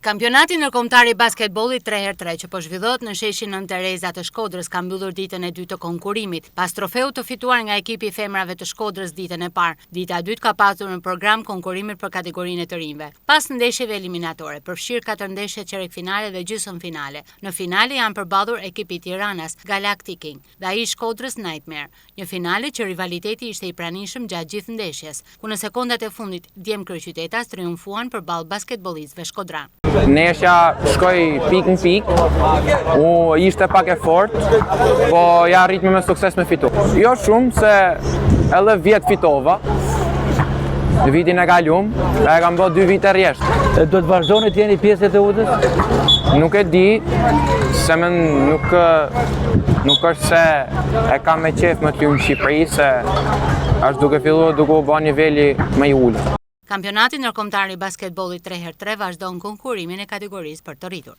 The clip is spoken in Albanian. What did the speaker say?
Kampionati ndërkombëtar i basketbollit 3x3 që po zhvillohet në sheshin Nën Tereza të Shkodrës ka mbyllur ditën e dytë të konkurimit, pas trofeut të fituar nga ekipi i femrave të Shkodrës ditën e parë. Dita e dytë ka pasur në program konkurimit për kategorinë e të rinjve. Pas ndeshjeve eliminatore, përfshir 4 ndeshje çerekfinale dhe gjysmëfinale. Në finale janë përballur ekipi i Tiranës, Galactic King, dhe ai i Shkodrës Nightmare. Një finale që rivaliteti ishte i pranishëm gjatë gjithë ndeshjes, ku në sekondat e fundit Djem Kryeqytetas triumfuan përballë basketbollistëve shkodran. Neshja shkoj pik në pik, ishte pak e fort, po ja rritme me sukses me fitu. Jo shumë se edhe 10 fitova, në vitin e kalum, e kam bë 2 vite rjesht. Do të vazhdoni të jeni pjesë të udhës? Nuk e di, se nuk është se e kam me qef me t'ju në Shqipëri, se është duke fillu duke u bë niveli më i ulët. Kampionati ndërkombëtar i basketbollit 3x3 vazhdon konkurimin e kategorisë për të rritur.